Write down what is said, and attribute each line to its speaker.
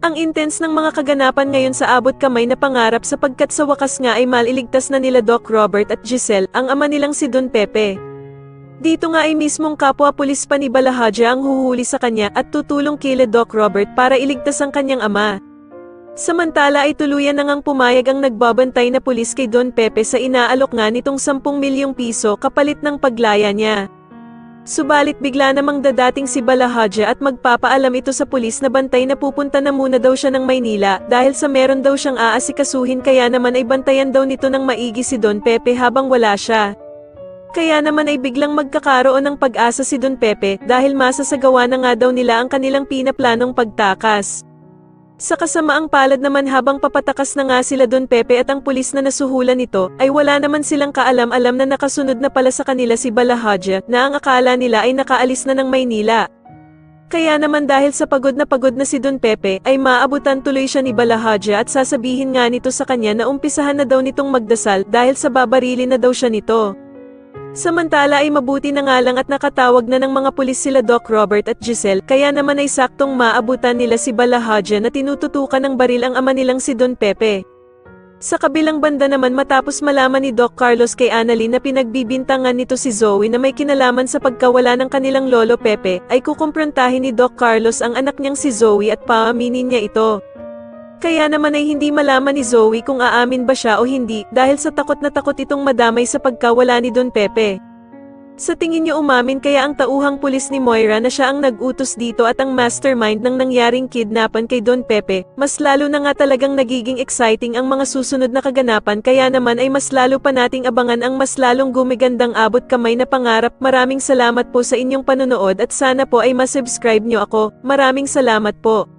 Speaker 1: Ang intense ng mga kaganapan ngayon sa abot kamay na pangarap sapagkat sa wakas nga ay maliligtas na nila Doc Robert at Giselle, ang ama nilang si Don Pepe. Dito nga ay mismong kapwa-pulis pa ni Balahaja ang huhuli sa kanya at tutulong kila Doc Robert para iligtas ang kanyang ama. Samantala ay tuluyan na ngang pumayag ang nagbabantay na pulis kay Don Pepe sa inaalok nga nitong 10 milyong piso kapalit ng paglaya niya. Subalit bigla namang dadating si Balahaja at magpapaalam ito sa pulis na bantay na pupunta na muna daw siya ng Maynila dahil sa meron daw siyang aasikasuhin kaya naman ay bantayan daw nito ng maigi si Don Pepe habang wala siya. Kaya naman ay biglang magkakaroon ng pag-asa si Don Pepe dahil masasagawa na nga daw nila ang kanilang pinaplanong pagtakas. Sa kasamaang palad naman habang papatakas na nga sila Don Pepe at ang pulis na nasuhulan nito, ay wala naman silang kaalam-alam na nakasunod na pala sa kanila si Balahaja na ang akala nila ay nakaalis na ng Maynila. Kaya naman dahil sa pagod na si Don Pepe, ay maabutan tuloy siya ni Balahaja at sasabihin nga nito sa kanya na umpisahan na daw nitong magdasal dahil sa babarilin na daw siya nito. Samantala ay mabuti na nga lang at nakatawag na ng mga pulis sila Doc Robert at Giselle kaya naman ay saktong maabutan nila si Balahaja na tinututukan ng baril ang ama nilang si Don Pepe. Sa kabilang banda naman matapos malaman ni Doc Carlos kay Annalyn na pinagbibintangan nito si Zoe na may kinalaman sa pagkawala ng kanilang lolo Pepe, ay kukumprontahin ni Doc Carlos ang anak niyang si Zoe at paaminin niya ito. Kaya naman ay hindi malaman ni Zoe kung aamin ba siya o hindi dahil sa takot na takot itong madamay sa pagkawala ni Don Pepe. Sa tingin niya umamin kaya ang tauhang pulis ni Moira na siya ang nag-utos dito at ang mastermind ng nangyaring kidnapan kay Don Pepe, mas lalo na nga talagang nagiging exciting ang mga susunod na kaganapan kaya naman ay mas lalo pa nating abangan ang mas lalong gumigandang abot kamay na pangarap. Maraming salamat po sa inyong panonood at sana po ay masubscribe nyo ako. Maraming salamat po.